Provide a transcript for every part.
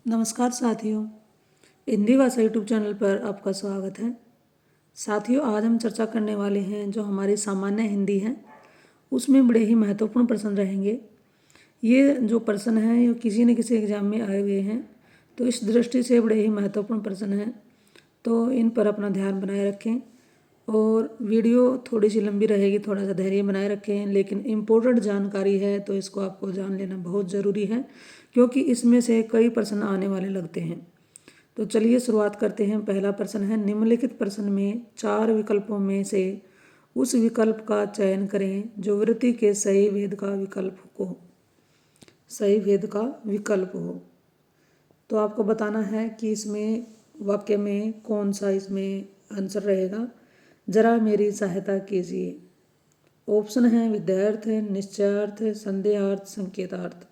नमस्कार साथियों, हिंदी भाषा यूट्यूब चैनल पर आपका स्वागत है। साथियों, आज हम चर्चा करने वाले हैं जो हमारी सामान्य हिंदी है उसमें बड़े ही महत्वपूर्ण प्रश्न रहेंगे। ये जो प्रश्न हैं ये किसी न किसी एग्जाम में आए हुए हैं, तो इस दृष्टि से बड़े ही महत्वपूर्ण प्रश्न हैं, तो इन पर अपना ध्यान बनाए रखें। और वीडियो थोड़ी सी लंबी रहेगी, थोड़ा सा धैर्य बनाए रखें, लेकिन इम्पोर्टेंट जानकारी है तो इसको आपको जान लेना बहुत ज़रूरी है, क्योंकि इसमें से कई प्रश्न आने वाले लगते हैं। तो चलिए शुरुआत करते हैं। पहला प्रश्न है, निम्नलिखित प्रश्न में 4 विकल्पों में से उस विकल्प का चयन करें जो वृत्ति के सही भेद का विकल्प हो। तो आपको बताना है कि इसमें वाक्य में कौन सा इसमें आंसर रहेगा। जरा मेरी सहायता कीजिए। ऑप्शन है विधेयार्थ, निश्चयार्थ, संदेहार्थ, संकेतार्थ।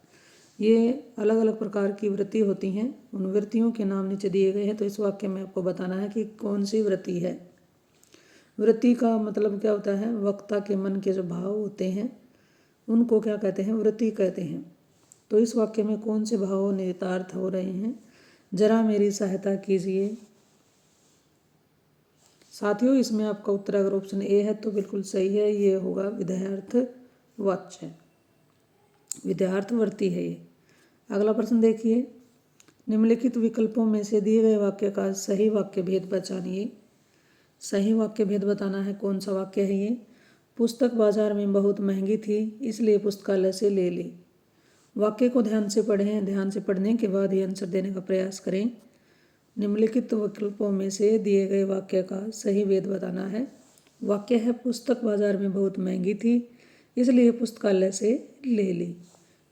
ये अलग अलग प्रकार की वृत्ति होती हैं। उन वृत्तियों के नाम नीचे दिए गए हैं, तो इस वाक्य में आपको बताना है कि कौन सी वृत्ति है। वृत्ति का मतलब क्या होता है? वक्ता के मन के जो भाव होते हैं उनको क्या कहते हैं? वृत्ति कहते हैं। तो इस वाक्य में कौन से भाव निहितार्थ हो रहे हैं? जरा मेरी सहायता कीजिए। साथियों, इसमें आपका उत्तर अगर ऑप्शन ए है तो बिल्कुल सही है। ये होगा विधेयार्थ वाच्य, विधेयार्थ वृत्ति है ये। अगला प्रश्न देखिए, निम्नलिखित विकल्पों में से दिए गए वाक्य का सही वाक्य भेद पहचानिए। सही वाक्य भेद बताना है। कौन सा वाक्य है ये? पुस्तक बाजार में बहुत महंगी थी इसलिए पुस्तकालय से ले ली। वाक्य को ध्यान से पढ़ें। ध्यान से पढ़ने के बाद ये आंसर देने का प्रयास करें। निम्नलिखित विकल्पों में से दिए गए वाक्य का सही भेद बताना है। वाक्य है, पुस्तक बाजार में बहुत महंगी थी इसलिए पुस्तकालय से ले ली।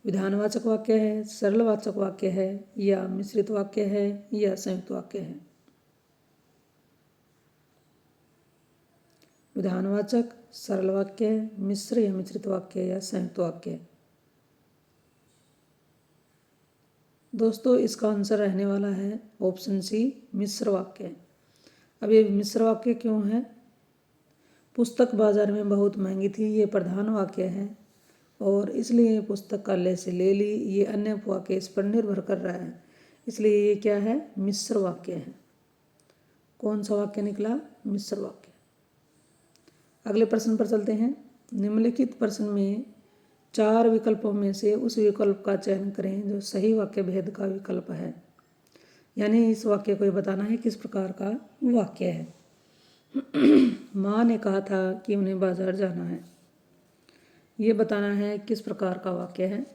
विधानवाचक वाक्य है, सरलवाचक वाक्य है, या मिश्रित वाक्य है, या संयुक्त वाक्य है। विधानवाचक, सरल वाक्य, मिश्र या मिश्रित वाक्य, या संयुक्त वाक्य। दोस्तों, इसका आंसर रहने वाला है ऑप्शन सी, मिश्र वाक्य। अब ये मिश्र वाक्य क्यों है? पुस्तक बाजार में बहुत महंगी थी, ये प्रधान वाक्य है और इसलिए पुस्तकालय से ले ली, ये अन्य वाक्य इस पर निर्भर कर रहा है, इसलिए ये क्या है? मिश्र वाक्य है। कौन सा वाक्य निकला? मिश्र वाक्य। अगले प्रश्न पर चलते हैं। निम्नलिखित प्रश्न में 4 विकल्पों में से उस विकल्प का चयन करें जो सही वाक्य भेद का विकल्प है। यानी इस वाक्य को ये बताना है किस प्रकार का वाक्य है। माँ ने कहा था कि उन्हें बाजार जाना है। ये बताना है किस प्रकार का वाक्य है।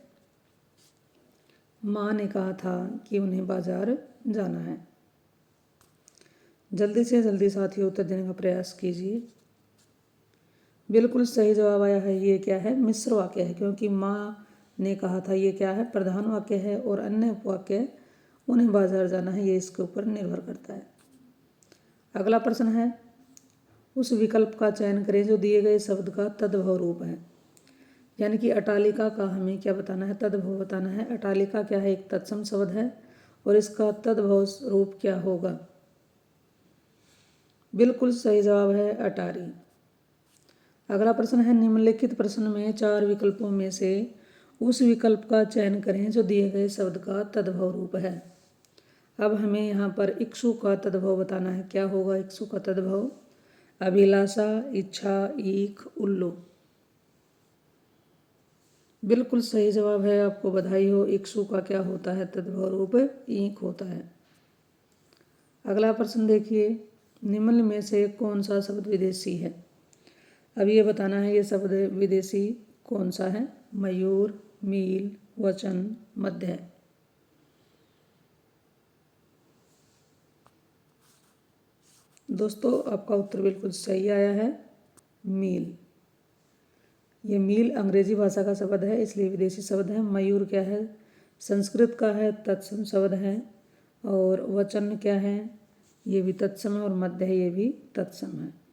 माँ ने कहा था कि उन्हें बाजार जाना है। जल्दी से जल्दी साथियों उत्तर देने का प्रयास कीजिए। बिल्कुल सही जवाब आया है। ये क्या है? मिश्र वाक्य है, क्योंकि माँ ने कहा था ये क्या है? प्रधान वाक्य है और अन्य उपवाक्य उन्हें बाजार जाना है, ये इसके ऊपर निर्भर करता है। अगला प्रश्न है, उस विकल्प का चयन करें जो दिए गए शब्द का तद्भव रूप है। यानी कि अटालिका का हमें क्या बताना है? तद्भव बताना है। अटालिका क्या है? एक तत्सम शब्द है और इसका तद्भव रूप क्या होगा? बिल्कुल सही जवाब है अटारी। अगला प्रश्न है, निम्नलिखित प्रश्न में 4 विकल्पों में से उस विकल्प का चयन करें जो दिए गए शब्द का तद्भव रूप है। अब हमें यहाँ पर इक्षु का तद्भव बताना है। क्या होगा इक्षु का तद्भव? अभिलाषा, इच्छा, ईख, उल्लू। बिल्कुल सही जवाब है, आपको बधाई हो। इक्षु का क्या होता है तद्भव रूप? ईख होता है। अगला प्रश्न देखिए, निम्न में से कौन सा शब्द विदेशी है? अब ये बताना है ये शब्द विदेशी कौन सा है? मयूर, मील, वचन, मध्य। दोस्तों, आपका उत्तर बिल्कुल सही आया है, मील। ये मील अंग्रेजी भाषा का शब्द है, इसलिए विदेशी शब्द है। मयूर क्या है? संस्कृत का है, तत्सम शब्द है। और वचन क्या है? ये भी तत्सम है। और मध्य है, ये भी तत्सम है।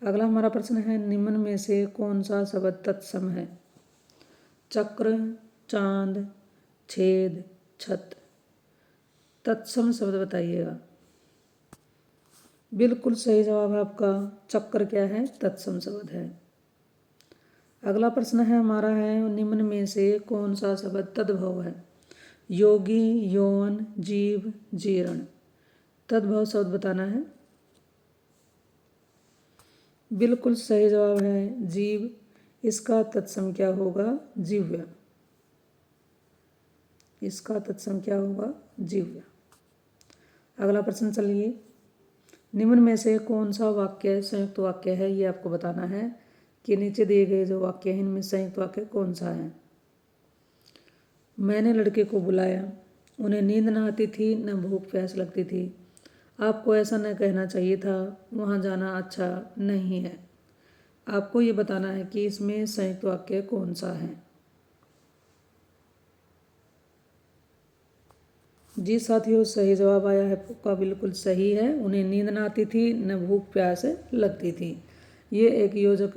अगला हमारा प्रश्न है, निम्न में से कौन सा शब्द तत्सम है? चक्र, चांद, छेद, छत। तत्सम शब्द बताइएगा। बिल्कुल सही जवाब है आपका, चक्र क्या है? तत्सम शब्द है। अगला प्रश्न है हमारा है, निम्न में से कौन सा शब्द तद्भव है? योगी, यौन, जीव, जीर्ण। तद्भव शब्द बताना है। बिल्कुल सही जवाब है जीव। इसका तत्सम क्या होगा? जीव्य। इसका तत्सम क्या होगा? जीव्य। अगला प्रश्न चलिए। निम्न में से कौन सा वाक्य संयुक्त वाक्य है, ये आपको बताना है कि नीचे दिए गए जो वाक्य हैं इनमें संयुक्त वाक्य कौन सा है। मैंने लड़के को बुलाया, उन्हें नींद न आती थी न भूख प्यास लगती थी। आपको ऐसा न कहना चाहिए था, वहाँ जाना अच्छा नहीं है। आपको ये बताना है कि इसमें संयुक्त वाक्य कौन सा है। जी साथियों, सही जवाब आया है आपका, बिल्कुल सही है। उन्हें नींद न आती थी न भूख प्यास लगती थी। ये एक योजक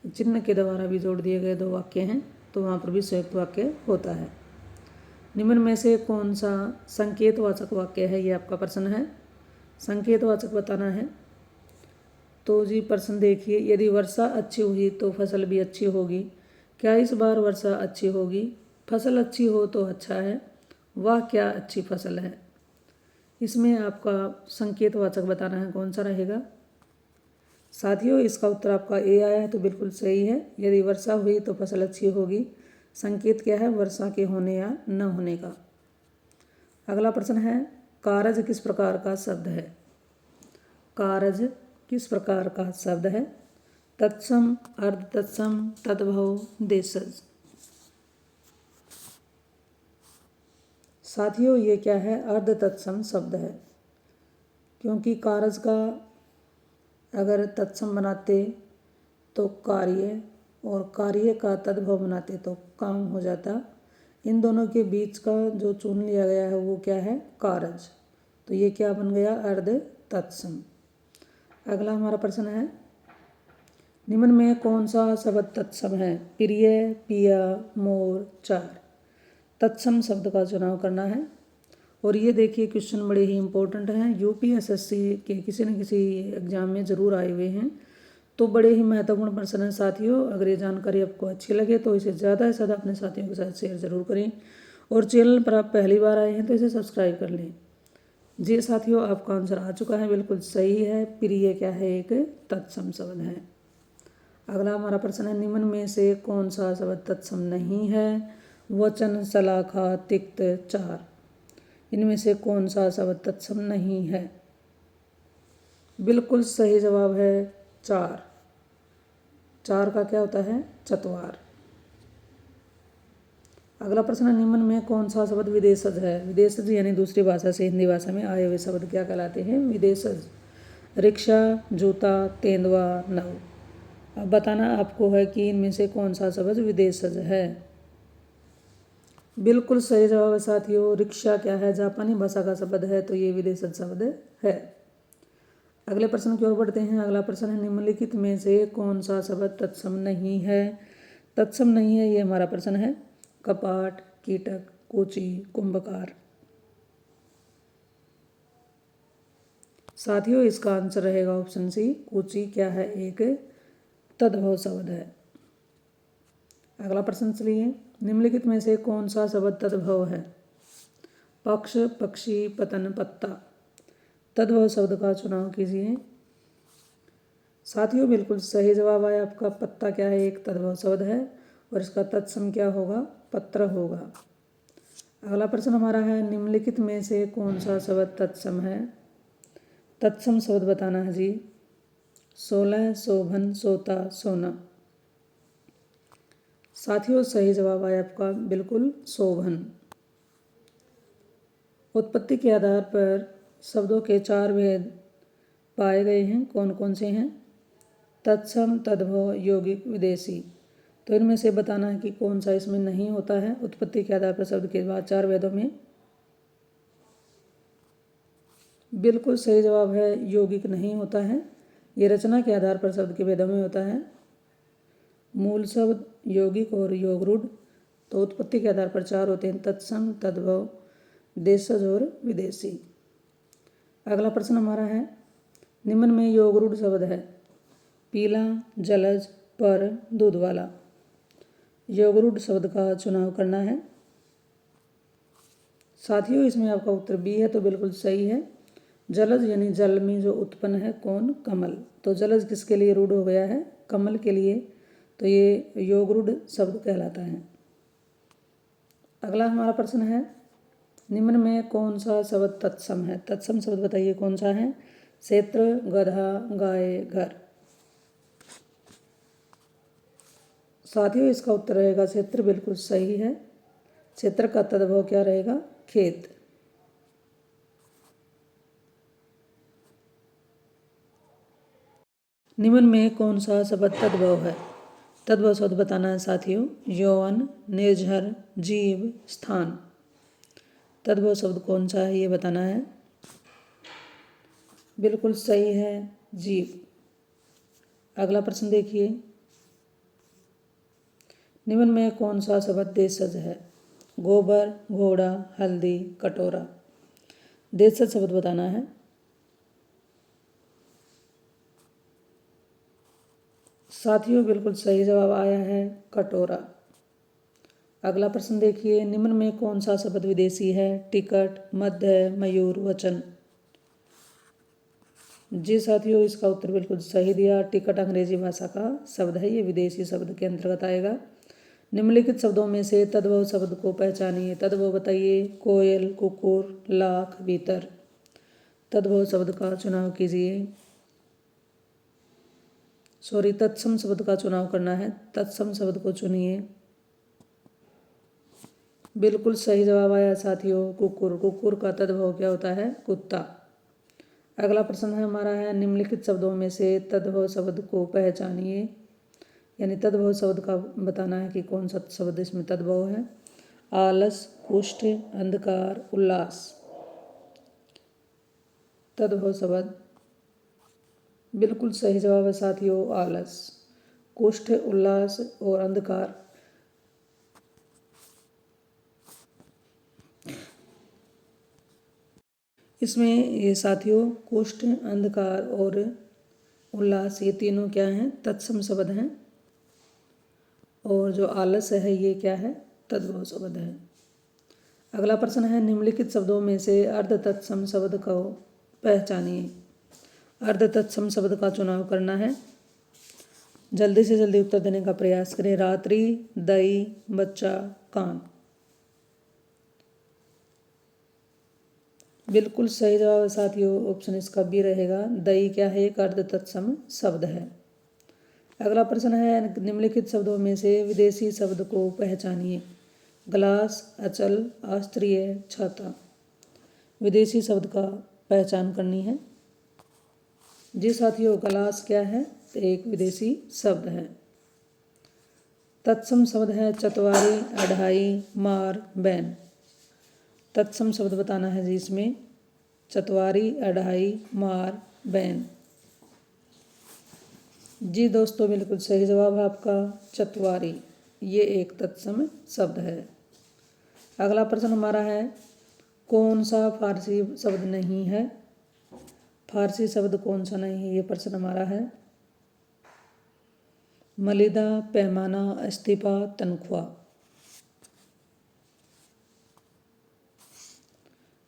चिन्ह के द्वारा भी जोड़ दिए गए दो वाक्य हैं, तो वहाँ पर भी संयुक्त वाक्य होता है। निम्न में से कौन सा संकेतवाचक वाक्य है, ये आपका प्रश्न है। संकेतवाचक बताना है। तो जी प्रश्न देखिए, यदि वर्षा अच्छी हुई तो फसल भी अच्छी होगी। क्या इस बार वर्षा अच्छी होगी? फसल अच्छी हो तो अच्छा है। वह क्या अच्छी फसल है। इसमें आपका संकेतवाचक बताना है, कौन सा रहेगा। साथियों, इसका उत्तर आपका ए आया है, तो बिल्कुल सही है। यदि वर्षा हुई तो फसल अच्छी होगी। संकेत क्या है? वर्षा के होने या न होने का। अगला प्रश्न है, कारज किस प्रकार का शब्द है? कारज किस प्रकार का शब्द है? तत्सम, अर्ध तत्सम, तद्भव, देशज। साथियों, ये क्या है? अर्ध तत्सम शब्द है, क्योंकि कारज का अगर तत्सम बनाते तो कार्य, और कार्य का तद्भव बनाते तो काम हो जाता। इन दोनों के बीच का जो चुन लिया गया है वो क्या है? कारज। तो ये क्या बन गया? अर्ध तत्सम। अगला हमारा प्रश्न है, निम्न में कौन सा शब्द तत्सम है? प्रिय, पिया, मोर, चार। तत्सम शब्द का चुनाव करना है। और ये देखिए क्वेश्चन बड़े ही इंपॉर्टेंट हैं, यूपीएसएससी के किसी न किसी एग्जाम में ज़रूर आए हुए हैं, तो बड़े ही महत्वपूर्ण प्रश्न हैं साथियों। अगर ये जानकारी आपको अच्छी लगे तो इसे ज़्यादा से ज़्यादा अपने साथियों के साथ शेयर ज़रूर करें, और चैनल पर आप पहली बार आए हैं तो इसे सब्सक्राइब कर लें। जी साथियों, आपका आंसर आ चुका है, बिल्कुल सही है। प्रिय क्या है? एक तत्सम शब्द है। अगला हमारा प्रश्न है, निम्न में से कौन सा शब्द तत्सम नहीं है? वचन, शलाखा, तिक्त, चार। इनमें से कौन सा शब्द तत्सम नहीं है? बिल्कुल सही जवाब है चार। चार का क्या होता है? चतवार। अगला प्रश्न, निम्न में कौन सा शब्द विदेशज है? विदेशज यानी दूसरी भाषा से हिंदी भाषा में आए हुए शब्द क्या कहलाते हैं? विदेशज। रिक्शा, जूता, तेंदुआ, नव। अब बताना आपको है कि इनमें से कौन सा शब्द विदेशज है। बिल्कुल सही जवाब है साथियों। रिक्शा क्या है? जापानी भाषा का शब्द है, तो ये विदेशज शब्द है। अगले प्रश्न की ओर बढ़ते हैं। अगला प्रश्न है, निम्नलिखित में से कौन सा शब्द तत्सम नहीं है? तत्सम नहीं है, ये हमारा प्रश्न है। कपाट, कीटक, कोची, कुंभकार। साथियों, इसका आंसर रहेगा ऑप्शन सी, कोची क्या है? एक तद्भव शब्द है। अगला प्रश्न चलिए, निम्नलिखित में से कौन सा शब्द तद्भव है? पक्ष, पक्षी, पतन, पत्ता। तद्भव शब्द का चुनाव कीजिए। साथियों, बिल्कुल सही जवाब आया आपका। पत्ता क्या है? एक तद्भव शब्द है, और इसका तत्सम क्या होगा? पत्र होगा। अगला प्रश्न हमारा है, निम्नलिखित में से कौन सा शब्द तत्सम है? तत्सम शब्द बताना है जी। 16, शोभन, सोता, सोना। साथियों, सही जवाब आया आपका, बिल्कुल शोभन। उत्पत्ति के आधार पर शब्दों के चार भेद पाए गए हैं, कौन कौन से हैं? तत्सम, तद्भव, यौगिक, विदेशी। तो इनमें से बताना है कि कौन सा इसमें नहीं होता है उत्पत्ति के आधार पर शब्द के बाद चार भेदों में। बिल्कुल सही जवाब है, यौगिक नहीं होता है। ये रचना के आधार पर शब्द के भेदों में होता है। मूल शब्द, यौगिक और योगरूढ़। तो उत्पत्ति के आधार पर चार होते हैं, तत्सम, तद्भव, देशज और विदेशी। अगला प्रश्न हमारा है, निम्न में योगरूढ़ शब्द है? पीला, जलज, पर, दूध वाला। योगरूढ़ शब्द का चुनाव करना है। साथियों इसमें आपका उत्तर बी है, तो बिल्कुल सही है। जलज यानी जल में जो उत्पन्न है कौन? कमल। तो जलज किसके लिए रूढ़ हो गया है? कमल के लिए। तो ये योगरूढ़ शब्द कहलाता है। अगला हमारा प्रश्न है, निम्न में कौन सा शब्द तत्सम है? तत्सम शब्द बताइए कौन सा है? क्षेत्र, गधा, गाय, घर। साथियों इसका उत्तर रहेगा क्षेत्र, बिल्कुल सही है। क्षेत्र का तद्भव क्या रहेगा? खेत। निम्न में कौन सा शब्द तद्भव है? तद्भव शब्द बताना है साथियों। यौवन, निर्झर, जीव, स्थान। तद्भव शब्द कौन सा है ये बताना है। बिल्कुल सही है, जीव। अगला प्रश्न देखिए, निम्न में कौन सा शब्द देशज है? गोबर, घोड़ा, हल्दी, कटोरा। देशज शब्द बताना है। साथियों बिल्कुल सही जवाब आया है, कटोरा। अगला प्रश्न देखिए, निम्न में कौन सा शब्द विदेशी है? टिकट, मध्य, मयूर, वचन। जी साथियों इसका उत्तर बिल्कुल सही दिया। टिकट अंग्रेजी भाषा का शब्द है, ये विदेशी शब्द के अंतर्गत आएगा। निम्नलिखित शब्दों में से तद्भव शब्द को पहचानिए। तद्भव बताइए। कोयल, कुकुर, लाख, भीतर। तद्भव शब्द का चुनाव कीजिए। तत्सम शब्द का चुनाव करना है। तत्सम शब्द को चुनिए। बिल्कुल सही जवाब आया साथियों, कुकुर। कुकुर का तद्भव क्या होता है? कुत्ता। अगला प्रश्न है हमारा है, निम्नलिखित शब्दों में से तद्भव शब्द को पहचानिए। यानी तद्भव शब्द का बताना है कि कौन सा शब्द इसमें तद्भव है। आलस, कुष्ठ, अंधकार, उल्लास। तद्भव शब्द बिल्कुल सही जवाब है साथियों, आलस। कुष्ठ, उल्लास और अंधकार। इसमें ये साथियों कुष्ठ, अंधकार और उल्लास ये तीनों क्या हैं? तत्सम शब्द हैं। और जो आलस है ये क्या है? तद्भव शब्द है। अगला प्रश्न है, निम्नलिखित शब्दों में से अर्ध तत्सम शब्द को पहचानिए। अर्ध तत्सम शब्द का चुनाव करना है। जल्दी से जल्दी उत्तर देने का प्रयास करें। रात्रि, दही, बच्चा, कान। बिल्कुल सही जवाब है साथियों, ऑप्शन इसका बी रहेगा। दही क्या है? एक अर्ध तत्सम शब्द है। अगला प्रश्न है, निम्नलिखित शब्दों में से विदेशी शब्द को पहचानिए। ग्लास, अचल, शास्त्रीय, छाता। विदेशी शब्द का पहचान करनी है। जी साथियों ग्लास क्या है? एक विदेशी शब्द है। तत्सम शब्द है चतवारी, अढ़ाई, मार, बैन। तत्सम शब्द बताना है जी इसमें। चतवारी, अढ़ाई, मार, बैन। जी दोस्तों बिल्कुल सही जवाब है आपका, चतवारी। ये एक तत्सम शब्द है। अगला प्रश्न हमारा है, कौन सा फारसी शब्द नहीं है? फारसी शब्द कौन सा नहीं है ये प्रश्न हमारा है। मलिदा, पैमाना, इस्तीफा, तनख्वाह।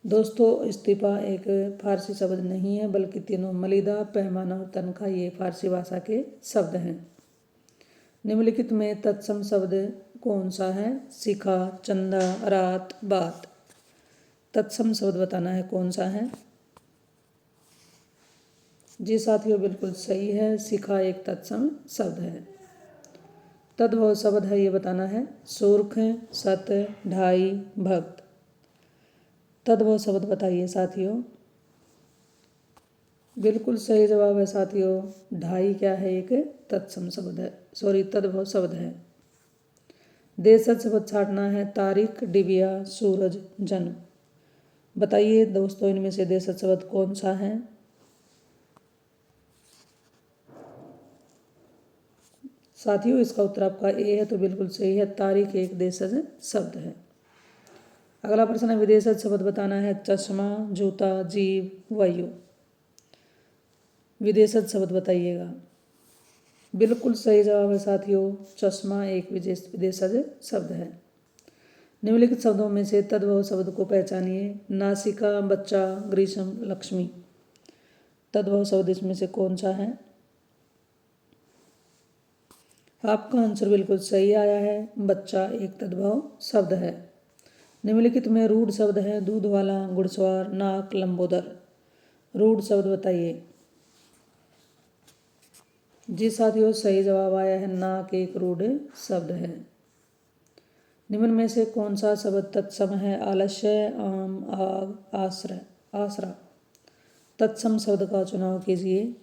दोस्तों इस्तीफा एक फारसी शब्द नहीं है, बल्कि तीनों मलिदा, पैमाना और तनख्वाह ये फारसी भाषा के शब्द हैं। निम्नलिखित में तत्सम शब्द कौन सा है? शिखा, चंदा, रात, बात। तत्सम शब्द बताना है कौन सा है। जी साथियों बिल्कुल सही है, शिखा एक तत्सम शब्द है। तद्भव शब्द है ये बताना है। सूर्ख, सत, ढाई, भक्त। तद्भव शब्द बताइए साथियों। बिल्कुल सही जवाब है साथियों, ढाई क्या है? एक तत्सम शब्द है, तद्भव शब्द है। देशज शब्द छाटना है। तारीख, डिबिया, सूरज, जन्म। बताइए दोस्तों इनमें से देशज शब्द कौन सा है? साथियों इसका उत्तर आपका ए है, तो बिल्कुल सही है, तारीख एक देशज शब्द है। अगला प्रश्न है, विदेशज शब्द बताना है। चश्मा, जूता, जीव, वायु। विदेशज शब्द बताइएगा। बिल्कुल सही जवाब है साथियों, चश्मा एक विदेशज शब्द है। निम्नलिखित शब्दों में से तद्भव शब्द को पहचानिए। नासिका, बच्चा, ग्रीष्म, लक्ष्मी। तद्भव शब्द इसमें से कौन सा है? आपका आंसर बिल्कुल सही आया है। बच्चा एक तद्भव शब्द है। निम्नलिखित में रूढ़ शब्द है। दूध वाला, घुड़सवार, नाक, लंबोदर। रूढ़ शब्द बताइए। जी साथियों, सही जवाब आया है, नाक एक रूढ़ शब्द है। निम्न में से कौन सा शब्द तत्सम है? आलस्य, आम, आग, आश्रय, आसरा। तत्सम शब्द का चुनाव कीजिए।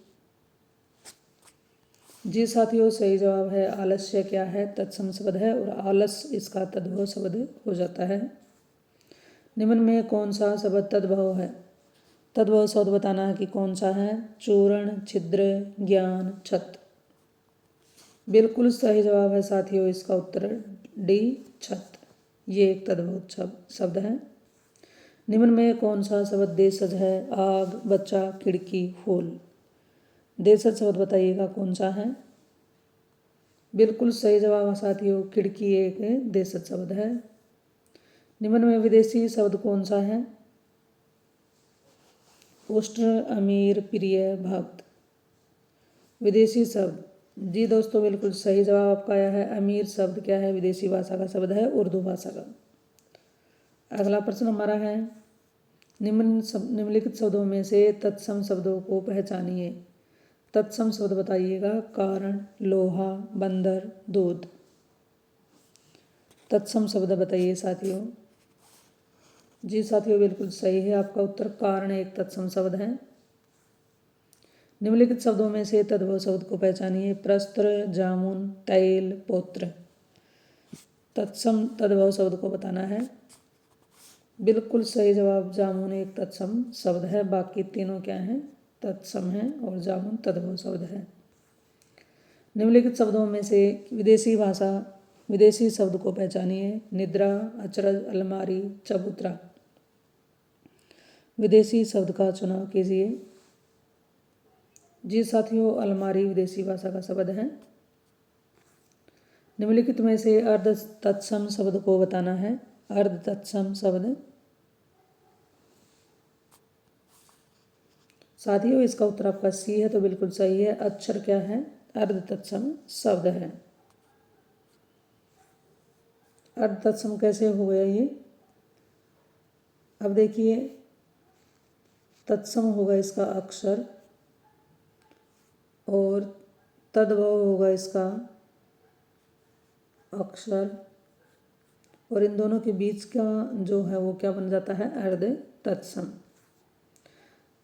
जी साथियों, सही जवाब है आलस्य क्या है? तत्सम शब्द है और आलस इसका तद्भव शब्द हो जाता है। निम्न में कौन सा शब्द तद्भव है? तद्भव शब्द बताना है कि कौन सा है। चूर्ण, छिद्र, ज्ञान, छत। बिल्कुल सही जवाब है साथियों, इसका उत्तर डी, छत। ये एक तद्भव शब्द है। निम्न में कौन सा शब्द देशज है? आग, बच्चा, खिड़की, फूल। देशज शब्द बताइएगा कौन सा है। बिल्कुल सही जवाब है साथियों, खिड़की एक देशज शब्द है। निम्न में विदेशी शब्द कौन सा है? उष्ण, अमीर, प्रिय, भक्त। विदेशी शब्द, जी दोस्तों बिल्कुल सही जवाब आपका आया है। अमीर शब्द क्या है? विदेशी भाषा का शब्द है, उर्दू भाषा का। अगला प्रश्न हमारा है, निम्नलिखित शब्दों में से तत्सम शब्दों को पहचानिए। तत्सम शब्द बताइएगा। कारण, लोहा, बंदर, दूध। तत्सम शब्द बताइए साथियों। जी साथियों, बिल्कुल सही है आपका उत्तर, कारण एक तत्सम शब्द है। निम्नलिखित शब्दों में से तद्भव शब्द को पहचानिए। प्रस्त्र, जामुन, तैल, पौत्र। तत्सम तद्भव शब्द को बताना है। बिल्कुल सही जवाब, जामुन एक तत्सम शब्द है। बाकी तीनों क्या हैं? तत्सम है और जामुन तद्भव शब्द है। निम्नलिखित शब्दों में से विदेशी शब्द को पहचानिए। निद्रा, अचरज, अलमारी, चबूतरा। विदेशी शब्द का चुनाव कीजिए। जी साथियों, अलमारी विदेशी भाषा का शब्द है। निम्नलिखित में से अर्ध तत्सम शब्द को बताना है। अर्ध तत्सम शब्द साथियों, इसका उत्तर आपका सी है, तो बिल्कुल सही है। अक्षर क्या है? अर्ध तत्सम शब्द है। अर्ध तत्सम कैसे हो गया ये? अब देखिए, तत्सम होगा इसका अक्षर और तद्भव होगा इसका अक्षर, और इन दोनों के बीच का जो है वो क्या बन जाता है? अर्ध तत्सम।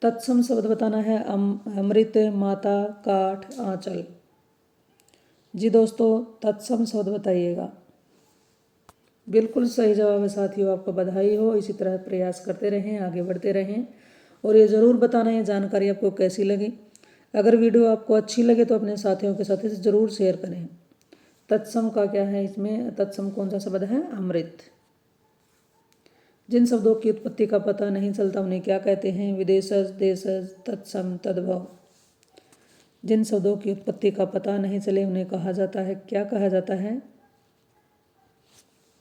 तत्सम शब्द बताना है। अमृत, माता, काठ, आंचल। जी दोस्तों, तत्सम शब्द बताइएगा। बिल्कुल सही जवाब है साथियों, आपको बधाई हो। इसी तरह प्रयास करते रहें, आगे बढ़ते रहें, और ये ज़रूर बताना ये जानकारी आपको कैसी लगी। अगर वीडियो आपको अच्छी लगे तो अपने साथियों के साथ इसे ज़रूर शेयर करें। तत्सम का क्या है इसमें? तत्सम कौन सा शब्द है? अमृत। जिन शब्दों की उत्पत्ति का पता नहीं चलता उन्हें क्या कहते हैं? विदेशज, देशज, तत्सम, तद्भव। जिन शब्दों की उत्पत्ति का पता नहीं चले उन्हें कहा जाता है, क्या कहा जाता है?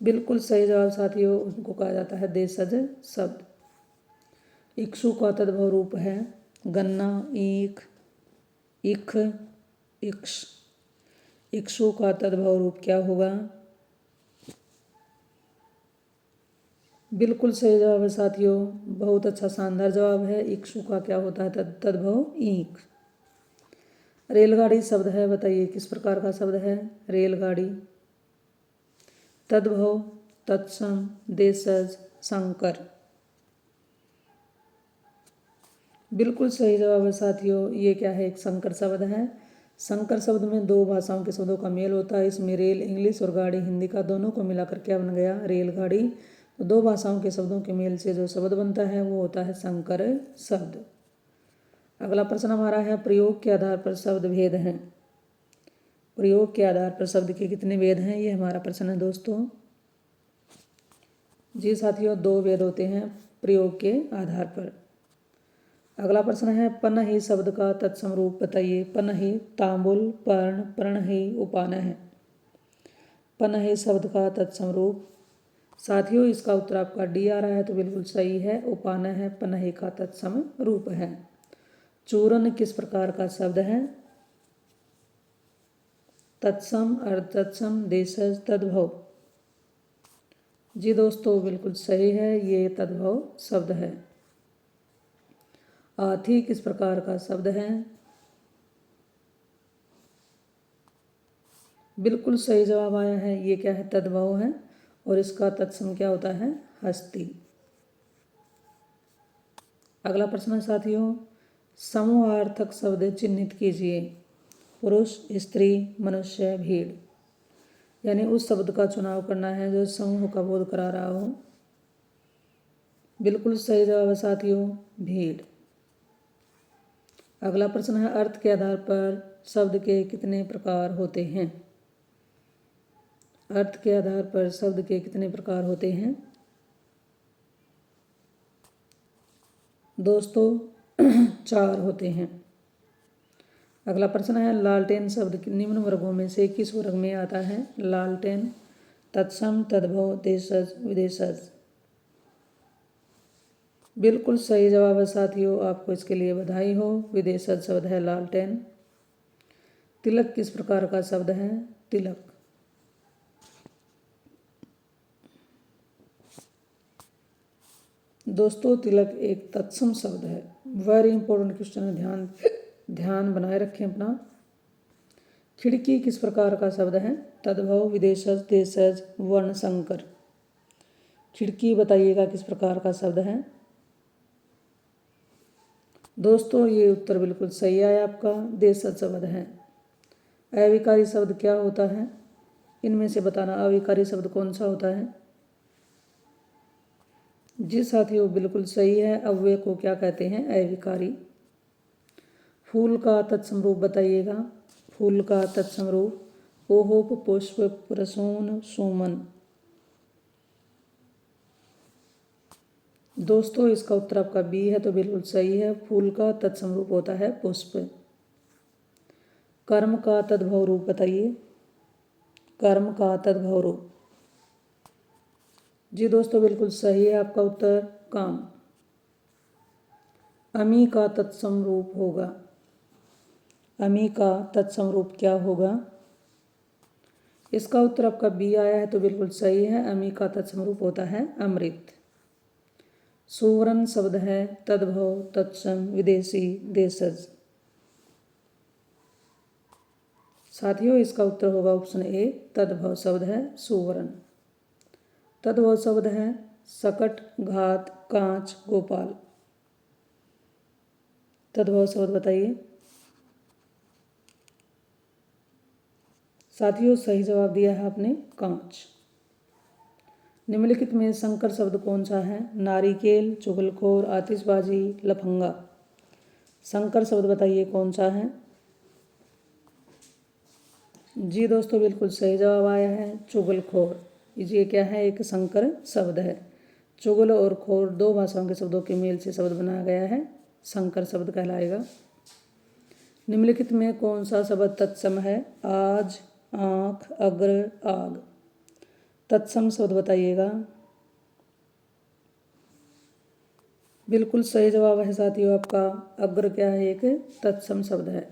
बिल्कुल सही जवाब साथियों, उनको कहा जाता है देशज शब्द। इक्षु का तद्भव रूप है गन्ना, ईख, इख, इक्ष। इक्षु का तद्भव रूप क्या होगा? बिल्कुल सही जवाब है साथियों, बहुत अच्छा शानदार जवाब है। इक्षु का क्या होता है? तद्भव ईख। रेलगाड़ी शब्द है, बताइए किस प्रकार का शब्द है? रेलगाड़ी। तद्भव, तत्सम, देशज, संकर। बिल्कुल सही जवाब है साथियों, ये क्या है? एक संकर शब्द है। संकर शब्द में दो भाषाओं के शब्दों का मेल होता है। इसमें रेल इंग्लिश और गाड़ी हिंदी का, दोनों को मिलाकर क्या बन गया? रेलगाड़ी। तो दो भाषाओं के शब्दों के मेल से जो शब्द बनता है वो होता है संकर शब्द। अगला प्रश्न हमारा है, प्रयोग के आधार पर शब्द भेद हैं। प्रयोग के आधार पर शब्द के कितने भेद हैं? ये हमारा प्रश्न है दोस्तों। जी साथियों, दो भेद होते हैं प्रयोग के आधार पर। अगला प्रश्न है, पनहि शब्द का तत्सम रूप बताइए। पनहि तांबुल, पर्ण, प्रणहि, उपानह। पनहि शब्द का तत्सम रूप साथियों इसका उत्तर आपका डी आ रहा है, तो बिल्कुल सही है। उपान है, पनहे का तत्सम रूप है। चूरन किस प्रकार का शब्द है? तत्सम, अर्धतत्सम, देशज, तद्भव। जी दोस्तों बिल्कुल सही है, ये तद्भव शब्द है। आथी किस प्रकार का शब्द है? बिल्कुल सही जवाब आया है, ये क्या है? तद्भव है। और इसका तत्सम क्या होता है? हस्ती। अगला प्रश्न है साथियों, समूहार्थक शब्द चिन्हित कीजिए। पुरुष, स्त्री, मनुष्य, भीड़। यानी उस शब्द का चुनाव करना है जो समूह का बोध करा रहा हो। बिल्कुल सही जवाब है साथियों, भीड़। अगला प्रश्न है, अर्थ के आधार पर शब्द के कितने प्रकार होते हैं? अर्थ के आधार पर शब्द के कितने प्रकार होते हैं? दोस्तों 4 होते हैं। अगला प्रश्न है, लालटेन शब्द निम्न वर्गों में से किस वर्ग में आता है? लालटेन, तत्सम, तद्भव, देशज, विदेशज। बिल्कुल सही जवाब है साथियों, आपको इसके लिए बधाई हो। विदेशज शब्द है लालटेन। तिलक किस प्रकार का शब्द है? तिलक। दोस्तों तिलक एक तत्सम शब्द है। वेरी इंपॉर्टेंट क्वेश्चन है, ध्यान बनाए रखें अपना। खिड़की किस प्रकार का शब्द है? तद्भव, विदेशज, देशज, वर्ण संकर। खिड़की बताइएगा किस प्रकार का शब्द है? दोस्तों ये उत्तर बिल्कुल सही आया आपका, देशज शब्द है। अविकारी शब्द क्या होता है? इनमें से बताना अविकारी शब्द कौन सा होता है? जी साथियों बिल्कुल सही है, अव्यय को क्या कहते हैं? अविकारी। फूल का तत्सम रूप बताइएगा। फूल का तत्सम रूप ओहोप, पुष्प, प्रसून, सुमन। दोस्तों इसका उत्तर आपका बी है, तो बिल्कुल सही है। फूल का तत्सम रूप होता है पुष्प। कर्म का तद्भव रूप बताइए। कर्म का तद्भव रूप। जी दोस्तों बिल्कुल सही है आपका उत्तर, काम। अमी का तत्सम रूप होगा। अमी का तत्सम रूप क्या होगा? इसका उत्तर आपका बी आया है, तो बिल्कुल सही है। अमी का तत्सम रूप होता है अमृत। सुवर्ण शब्द है तद्भव, तत्सम, विदेशी, देशज। साथियों इसका उत्तर होगा ऑप्शन ए, तद्भव शब्द है सुवर्ण। तद्भव शब्द है सकट, घात, कांच, गोपाल। तद्भव शब्द बताइए। साथियों सही जवाब दिया है आपने, कांच। निम्नलिखित में संकर शब्द कौन सा है? नारिकेल, चुगलखोर, आतिशबाजी, लफंगा। संकर शब्द बताइए कौन सा है? जी दोस्तों बिल्कुल सही जवाब आया है, चुगलखोर। ये क्या है? एक संकर शब्द है। चुगल और खोर 2 भाषाओं के शब्दों के मेल से शब्द बनाया गया है, संकर शब्द कहलाएगा। निम्नलिखित में कौन सा शब्द तत्सम है? आज, आँख, अग्र, आग। तत्सम शब्द बताइएगा। बिल्कुल सही जवाब है साथियों आपका, अग्र क्या है? एक तत्सम शब्द है।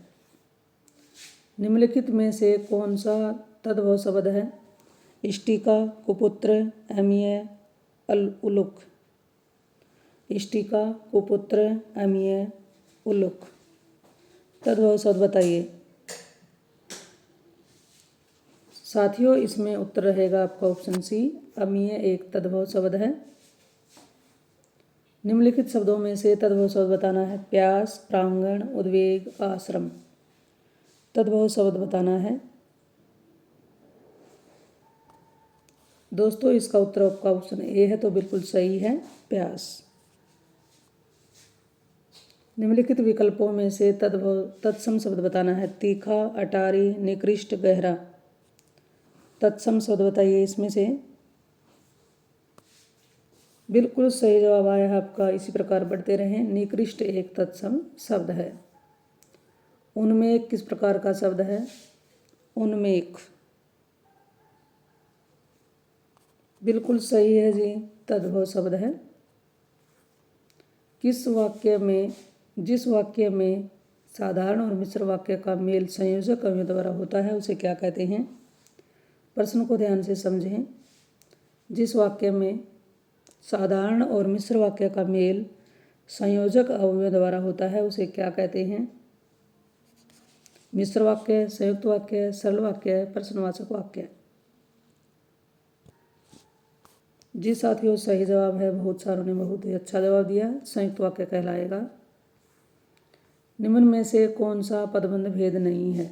निम्नलिखित में से कौन सा तद्भव शब्द है? इष्टिका, कुपुत्र, अमीय, उलुक। इष्टिका, कुपुत्र, अमीय, उलुक। तद्भव शब्द बताइए। साथियों इसमें उत्तर रहेगा आपका ऑप्शन सी, अमीय एक तद्भव शब्द है। निम्नलिखित शब्दों में से तद्भव शब्द बताना है। प्यास, प्रांगण, उद्वेग, आश्रम। तद्भव शब्द बताना है। दोस्तों इसका उत्तर आपका ऑप्शन ए है, तो बिल्कुल सही है, प्यास। निम्नलिखित विकल्पों में से तद्भव तत्सम शब्द बताना है। तीखा, अटारी, निकृष्ट, गहरा। तत्सम शब्द बताइए इसमें से। बिल्कुल सही जवाब आया है आपका, इसी प्रकार बढ़ते रहें। निकृष्ट एक तत्सम शब्द है। उन्मेष किस प्रकार का शब्द है? उन्मेष। बिल्कुल सही है जी, तद्भव शब्द है। किस वाक्य में जिस वाक्य में साधारण और मिश्र वाक्य का मेल संयोजक अवयव द्वारा होता है उसे क्या कहते हैं? प्रश्न को ध्यान से समझें। जिस वाक्य में साधारण और मिश्र वाक्य का मेल संयोजक अवयव द्वारा होता है उसे क्या कहते हैं? मिश्र वाक्य, संयुक्त वाक्य, सरल वाक्य, प्रश्नवाचक वाक्य। जी साथियों, सही जवाब है। बहुत सारों ने बहुत ही अच्छा जवाब दिया। संयुक्त वाक्य कहलाएगा। निम्न में से कौन सा पदबंध भेद नहीं है?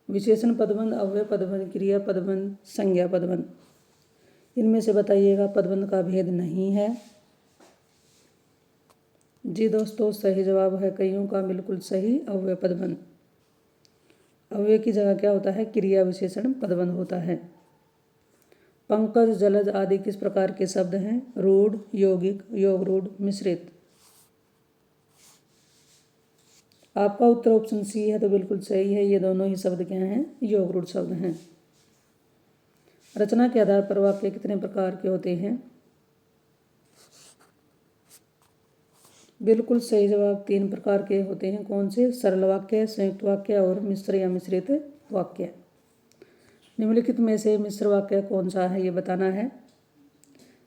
विशेषण पदबंध, अव्यय पदबंध, क्रिया पदबंध, संज्ञा पदबंध। इनमें से बताइएगा पदबंध का भेद नहीं है। जी दोस्तों, सही जवाब है कईयों का बिल्कुल सही, अव्यय पदबंध। अव्यय की जगह क्या होता है? क्रिया विशेषण पदबंध होता है। पंकज, जलज आदि किस प्रकार के शब्द हैं? रूढ़, यौगिक, योग रूढ़, मिश्रित। आपका उत्तर ऑप्शन सी है तो बिल्कुल सही है। ये दोनों ही शब्द क्या हैं? योग रूढ़ शब्द हैं। रचना के आधार पर वाक्य कितने प्रकार के होते हैं? बिल्कुल सही जवाब, 3 प्रकार के होते हैं। कौन से? सरल वाक्य, संयुक्त वाक्य और मिश्र या मिश्रित वाक्य। निम्नलिखित में से मिश्र वाक्य कौन सा है ये बताना है।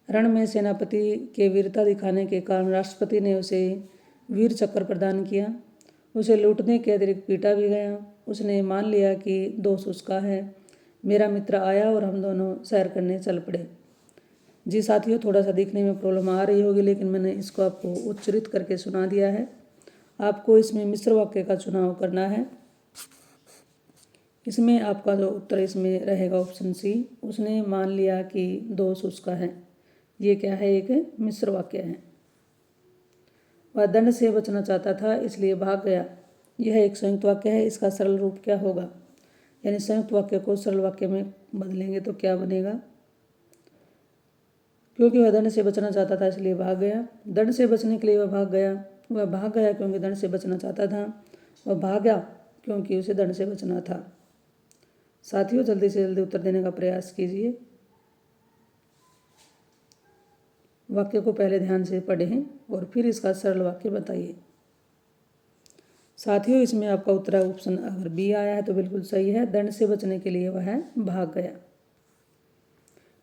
रण में सेनापति के वीरता दिखाने के कारण राष्ट्रपति ने उसे वीर चक्र प्रदान किया। उसे लूटने के अतिरिक्त पीटा भी गया। उसने मान लिया कि दोष उसका है। मेरा मित्र आया और हम दोनों सैर करने चल पड़े। जी साथियों, थोड़ा सा दिखने में प्रॉब्लम आ रही होगी, लेकिन मैंने इसको आपको उच्चरित करके सुना दिया है। आपको इसमें मिश्र वाक्य का चुनाव करना है। इसमें आपका जो उत्तर इसमें रहेगा ऑप्शन सी, उसने मान लिया कि दोष उसका है। ये क्या है? एक मिश्र वाक्य है। वह दंड से बचना चाहता था इसलिए भाग गया। यह एक संयुक्त वाक्य है। इसका सरल रूप क्या होगा? यानी संयुक्त वाक्य को सरल वाक्य में बदलेंगे तो क्या बनेगा? क्योंकि वह दंड से बचना चाहता था इसलिए भाग गया। दंड से बचने के लिए वह भाग गया। वह भाग गया क्योंकि दंड से बचना चाहता था। वह भागा क्योंकि उसे दंड से बचना था। साथियों, जल्दी से जल्दी उत्तर देने का प्रयास कीजिए। वाक्य को पहले ध्यान से पढ़ें और फिर इसका सरल वाक्य बताइए। साथियों, इसमें आपका उत्तर ऑप्शन अगर बी आया है तो बिल्कुल सही है। दंड से बचने के लिए वह भाग गया।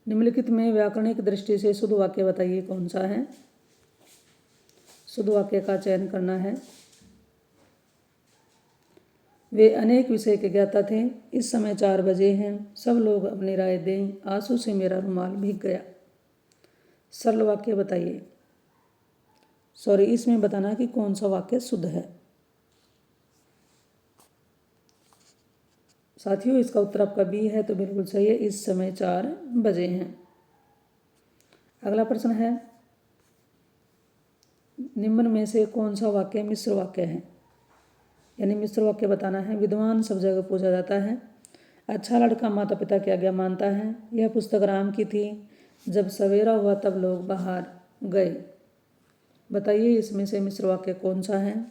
निम्नलिखित में व्याकरणिक दृष्टि से शुद्ध वाक्य बताइए कौन सा है? शुद्ध वाक्य का चयन करना है। वे अनेक विषय के ज्ञाता थे। इस समय 4 बजे हैं। सब लोग अपनी राय दें। आंसू से मेरा रुमाल भीग गया। सरल वाक्य बताइए। सॉरी, इसमें बताना कि कौन सा वाक्य शुद्ध है। साथियों, इसका उत्तर आपका बी है तो बिल्कुल सही है। इस समय 4 बजे हैं। अगला प्रश्न है, निम्न में से कौन सा वाक्य मिश्र वाक्य है? यानी मिश्र वाक्य बताना है। विद्वान सब जगह पूछा जाता है। अच्छा लड़का माता पिता की आज्ञा मानता है। यह पुस्तक राम की थी। जब सवेरा हुआ तब लोग बाहर गए। बताइए इसमें से मिश्र वाक्य कौन सा है?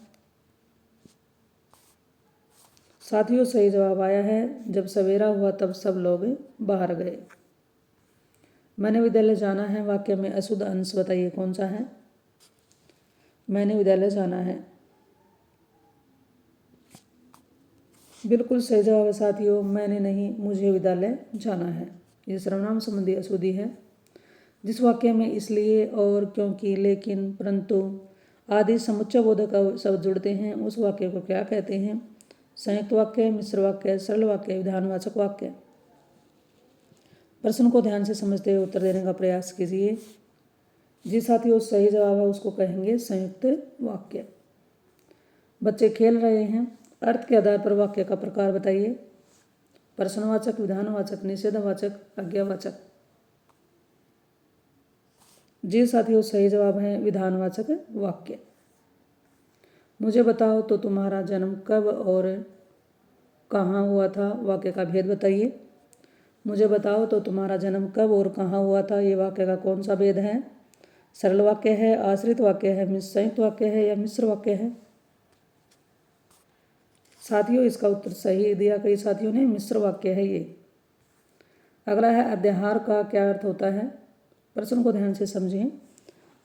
साथियों, सही जवाब आया है। जब सवेरा हुआ तब सब लोग बाहर गए। मैंने विद्यालय जाना है वाक्य में अशुद्ध अंश बताइए कौन सा है? मैंने विद्यालय जाना है। बिल्कुल सही जवाब है साथियों। मैंने नहीं, मुझे विद्यालय जाना है। ये सर्वनाम संबंधी अशुद्धि है। जिस वाक्य में इसलिए, और, क्योंकि, लेकिन, परंतु आदि समुच्चय बोधक शब्द जुड़ते हैं उस वाक्य को क्या कहते हैं? संयुक्त वाक्य, मिश्र वाक्य, सरल वाक्य, विधानवाचक वाक्य। प्रश्न को ध्यान से समझते हुए उत्तर देने का प्रयास कीजिए। जिस साथियों सही जवाब है उसको कहेंगे संयुक्त वाक्य। बच्चे खेल रहे हैं। अर्थ के आधार पर वाक्य का प्रकार बताइए। प्रश्नवाचक, विधानवाचक, निषेधवाचक, आज्ञावाचक। जी साथियों, सही जवाब है विधानवाचक वाक्य। मुझे बताओ तो तुम्हारा जन्म कब और कहाँ हुआ था? वाक्य का भेद बताइए। मुझे बताओ तो तुम्हारा जन्म कब और कहाँ हुआ था? ये वाक्य का कौन सा भेद है? सरल वाक्य है, आश्रित वाक्य है, संयुक्त वाक्य है या मिश्र वाक्य है? साथियों, इसका उत्तर सही दिया कई साथियों ने, मिश्र वाक्य है ये। अगला है अध्याहार का क्या अर्थ होता है। प्रश्न को ध्यान से समझें।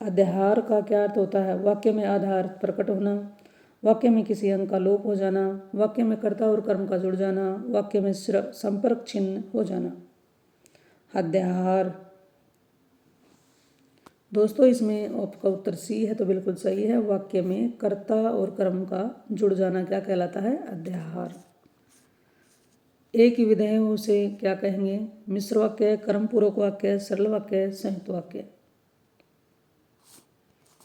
अध्याहार का क्या अर्थ होता है। वाक्य में आधार प्रकट होना, वाक्य में किसी अंग का लोप हो जाना, वाक्य में कर्ता और कर्म का जुड़ जाना, वाक्य में संपर्क छिन्न हो जाना। अध्याहार। दोस्तों इसमें आपका उत्तर सी है तो बिल्कुल सही है। वाक्य में कर्ता और कर्म का जुड़ जाना क्या कहलाता है, अध्याहार। एक ही विधेय उसे क्या कहेंगे, मिश्र वाक्य, कर्म पूर्वक वाक्य, सरल वाक्य, संयुक्त वाक्य।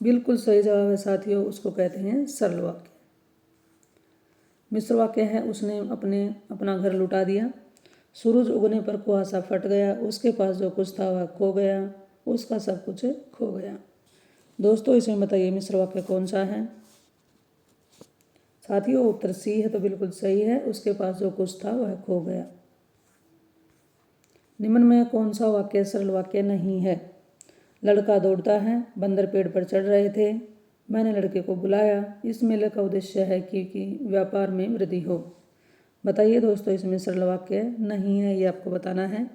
बिल्कुल सही जवाब है साथियों, उसको कहते हैं सरल वाक्य। मिश्र वाक्य है उसने अपना घर लुटा दिया, सूरज उगने पर कुहासा फट गया, उसके पास जो कुछ था वह खो गया, उसका सब कुछ खो गया। दोस्तों इसमें बताइए मिश्र वाक्य कौन सा है। साथियों उत्तर सी है तो बिल्कुल सही है, उसके पास जो कुछ था वह खो गया। निम्न में कौन सा वाक्य सरल वाक्य नहीं है। लड़का दौड़ता है, बंदर पेड़ पर चढ़ रहे थे, मैंने लड़के को बुलाया, इस मेले का उद्देश्य है कि व्यापार में वृद्धि हो। बताइए दोस्तों इसमें सरल वाक्य नहीं है, ये आपको बताना है।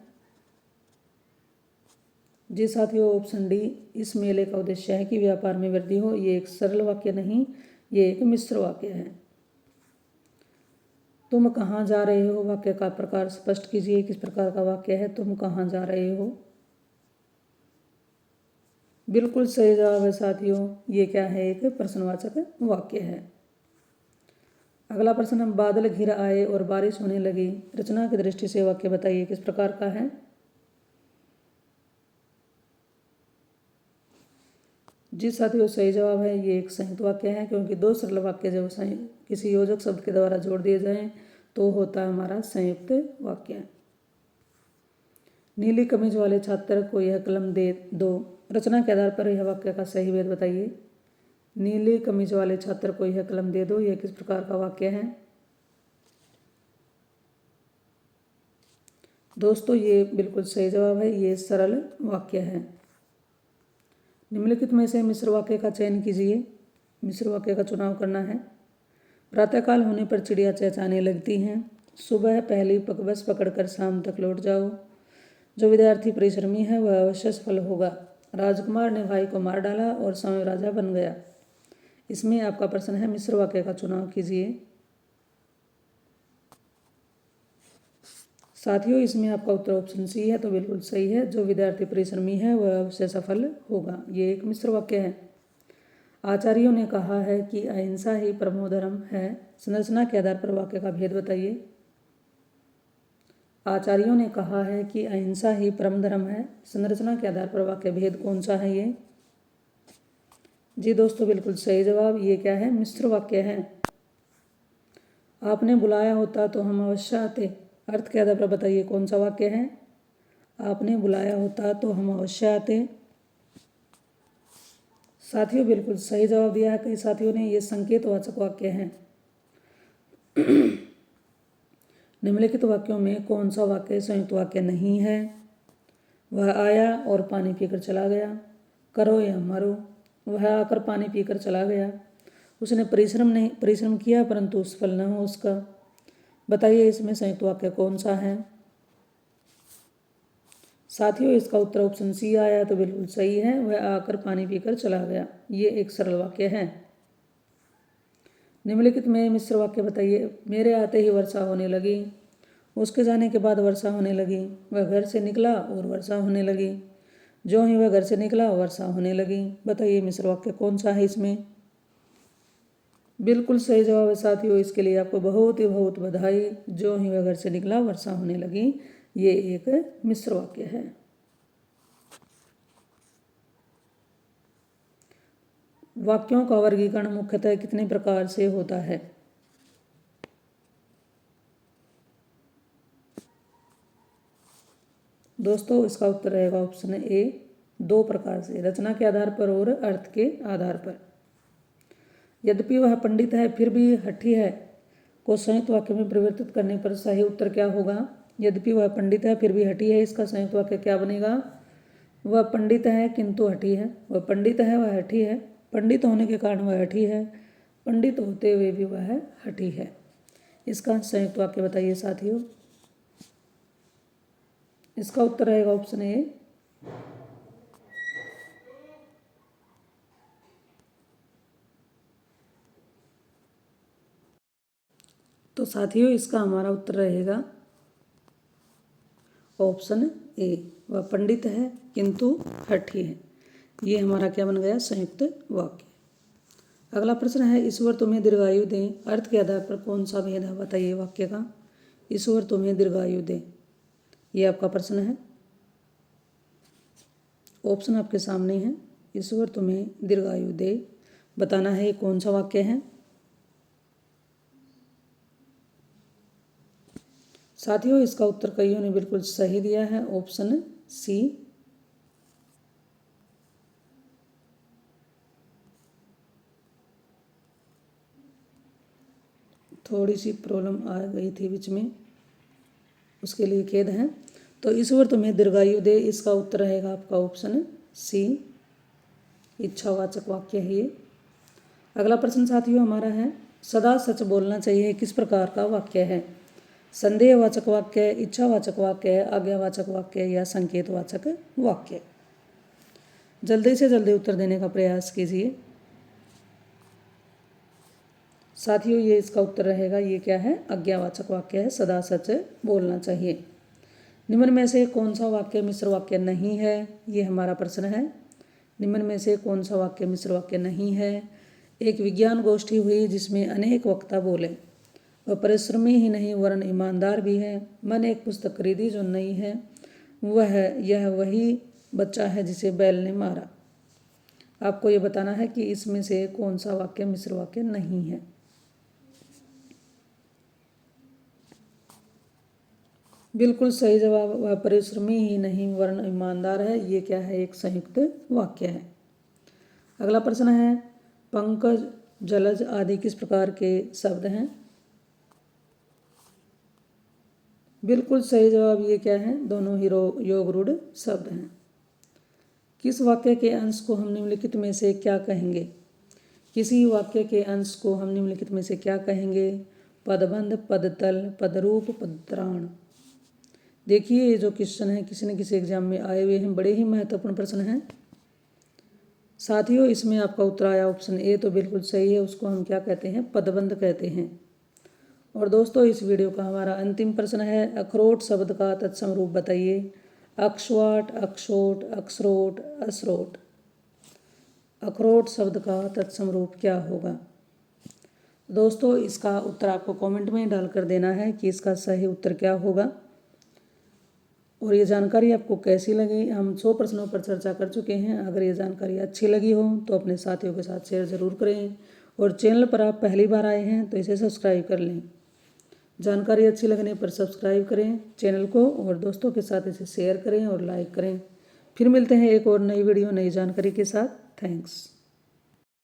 जी साथियों ऑप्शन डी, इस मेले का उद्देश्य है कि व्यापार में वृद्धि हो, ये एक सरल वाक्य नहीं, ये एक मिश्र वाक्य है। तुम कहाँ जा रहे हो, वाक्य का प्रकार स्पष्ट कीजिए, किस प्रकार का वाक्य है, तुम कहाँ जा रहे हो। बिल्कुल सही जवाब है साथियों, ये क्या है, एक प्रश्नवाचक वाक्य है। अगला प्रश्न, बादल घिर आए और बारिश होने लगी, रचना की दृष्टि से वाक्य बताइए किस प्रकार का है। जी साथियों सही जवाब है, ये एक संयुक्त वाक्य है, क्योंकि दो सरल वाक्य जब किसी योजक शब्द के द्वारा जोड़ दिए जाएं तो होता है हमारा संयुक्त वाक्य। नीली कमीज वाले छात्र को यह कलम दे दो, रचना के आधार पर यह वाक्य का सही भेद बताइए। नीली कमीज वाले छात्र को यह कलम दे दो, यह किस प्रकार का वाक्य है। दोस्तों ये बिल्कुल सही जवाब है, ये सरल वाक्य है। निम्नलिखित में से मिश्र वाक्य का चयन कीजिए, मिश्र वाक्य का चुनाव करना है। प्रातःकाल होने पर चिड़िया चहचहाने लगती हैं, सुबह पहली बस पकड़कर शाम तक लौट जाओ, जो विद्यार्थी परिश्रमी है वह अवश्य सफल होगा, राजकुमार ने भाई को मार डाला और समय राजा बन गया। इसमें आपका प्रश्न है मिश्र वाक्य का चुनाव कीजिए। साथियों इसमें आपका उत्तर ऑप्शन सी है तो बिल्कुल सही है, जो विद्यार्थी परिश्रमी है वह अवश्य सफल होगा, ये एक मिश्र वाक्य है। आचार्यों ने कहा है कि अहिंसा ही परमो धर्म है, संरचना के आधार पर वाक्य का भेद बताइए। आचार्यों ने कहा है कि अहिंसा ही परम धर्म है, संरचना के आधार पर वाक्य भेद कौन सा है ये। जी दोस्तों बिल्कुल सही जवाब, ये क्या है, मिश्र वाक्य है। आपने बुलाया होता तो हम अवश्य आते, अर्थ के आधार पर बताइए कौन सा वाक्य है। आपने बुलाया होता तो हम अवश्य आते। साथियों बिल्कुल सही जवाब दिया है कई साथियों ने, ये संकेतवाचक वाक्य है। निम्नलिखित वाक्यों में कौन सा वाक्य संयुक्त वाक्य नहीं है। वह आया और पानी पीकर चला गया, करो या मरो, वह आकर पानी पीकर चला गया, उसने परिश्रम किया परंतु सफल न हो उसका। बताइए इसमें संयुक्त वाक्य कौन सा है। साथियों इसका उत्तर ऑप्शन सी आया तो बिल्कुल सही है, वह आकर पानी पीकर चला गया, ये एक सरल वाक्य है। निम्नलिखित में मिश्र वाक्य बताइए। मेरे आते ही वर्षा होने लगी, उसके जाने के बाद वर्षा होने लगी, वह घर से निकला और वर्षा होने लगी, जो ही वह घर से निकला वर्षा होने लगी। बताइए मिश्र वाक्य कौन सा है इसमें। बिल्कुल सही जवाब है साथियों, इसके लिए आपको बहुत ही बहुत बधाई। जो ही वह घर से निकला वर्षा होने लगी, ये एक मिश्र वाक्य है। वाक्यों का वर्गीकरण मुख्यतः कितने प्रकार से होता है। दोस्तों इसका उत्तर रहेगा ऑप्शन ए, दो प्रकार से, रचना के आधार पर और अर्थ के आधार पर। यद्यपि वह पंडित है फिर भी हठी है को संयुक्त वाक्य में परिवर्तित करने पर सही उत्तर क्या होगा। यद्यपि वह पंडित है फिर भी हठी है, इसका संयुक्त वाक्य क्या बनेगा। वह पंडित है किंतु हठी है, वह पंडित है वह हठी है, पंडित होने के कारण वह हठी है, पंडित होते हुए भी वह हठी है। इसका संयुक्त वाक्य बताइए साथियों। इसका उत्तर रहेगा ऑप्शन ए। तो साथियों इसका हमारा उत्तर रहेगा ऑप्शन ए। वह पंडित है किंतु हठी है। ये हमारा क्या बन गया, संयुक्त वाक्य। अगला प्रश्न है, ईश्वर तुम्हें दीर्घायु दें, अर्थ के आधार पर कौन सा भेद है, बताइए वाक्य का। ईश्वर तुम्हें दीर्घायु दे, ये आपका प्रश्न है। ऑप्शन आपके सामने है। ईश्वर तुम्हें दीर्घायु दे, बताना है ये कौन सा वाक्य है। साथियों इसका उत्तर कईयों ने बिल्कुल सही दिया है, ऑप्शन सी। थोड़ी सी प्रॉब्लम आ गई थी बीच में, उसके लिए खेद है। तो ईश्वर तुम्हें दीर्घायु दे, इसका उत्तर रहेगा आपका ऑप्शन सी, इच्छावाचक वाक्य है ये। अगला प्रश्न साथियों हमारा है, सदा सच बोलना चाहिए किस प्रकार का वाक्य है। संदेहवाचक वाक्य, इच्छावाचक वाक्य, आज्ञावाचक वाक्य या संकेतवाचक वाक्य। जल्दी से जल्दी उत्तर देने का प्रयास कीजिए साथियों। ये इसका उत्तर रहेगा, ये क्या है, आज्ञावाचक वाक्य है, सदा सच बोलना चाहिए। निम्न में से कौन सा वाक्य मिश्र वाक्य नहीं है, ये हमारा प्रश्न है। निम्न में से कौन सा वाक्य मिश्र वाक्य नहीं है। एक विज्ञान गोष्ठी हुई जिसमें अनेक वक्ता बोले, वह परिश्रमी ही नहीं वरन ईमानदार भी है। मैंने एक पुस्तक खरीदी जो नई है, यह वही बच्चा है जिसे बैल ने मारा। आपको ये बताना है कि इसमें से कौन सा वाक्य मिश्र वाक्य नहीं है। बिल्कुल सही जवाब, वह परिश्रमी ही नहीं वरन ईमानदार है। ये क्या है, एक संयुक्त वाक्य है। अगला प्रश्न है, पंकज, जलज आदि किस प्रकार के शब्द हैं। बिल्कुल सही जवाब, ये क्या है, दोनों ही योग रूढ़ शब्द हैं। किस वाक्य के अंश को हम निम्नलिखित में से क्या कहेंगे। किसी वाक्य के अंश को हम निम्नलिखित में से क्या कहेंगे। पदबंध, पदतल, पदरूप, पदत्राण। देखिए ये जो क्वेश्चन है किसी न किसी एग्जाम में आए हुए हैं, बड़े ही महत्वपूर्ण प्रश्न हैं साथियों। इसमें आपका उत्तर आया ऑप्शन ए, तो बिल्कुल सही है। उसको हम क्या कहते हैं, पदबंध कहते हैं। और दोस्तों इस वीडियो का हमारा अंतिम प्रश्न है, अखरोट शब्द का तत्सम रूप बताइए। अक्षवाट, अक्षोट, अक्षरोट, असरोट। अखरोट शब्द का तत्सम रूप क्या होगा। दोस्तों इसका उत्तर आपको कमेंट में डालकर देना है कि इसका सही उत्तर क्या होगा। और ये जानकारी आपको कैसी लगी, हम 100 प्रश्नों पर चर्चा कर चुके हैं। अगर ये जानकारी अच्छी लगी हो तो अपने साथियों के साथ शेयर ज़रूर करें। और चैनल पर आप पहली बार आए हैं तो इसे सब्सक्राइब कर लें। जानकारी अच्छी लगने पर सब्सक्राइब करें चैनल को, और दोस्तों के साथ इसे शेयर करें और लाइक करें। फिर मिलते हैं एक और नई वीडियो नई जानकारी के साथ। थैंक्स।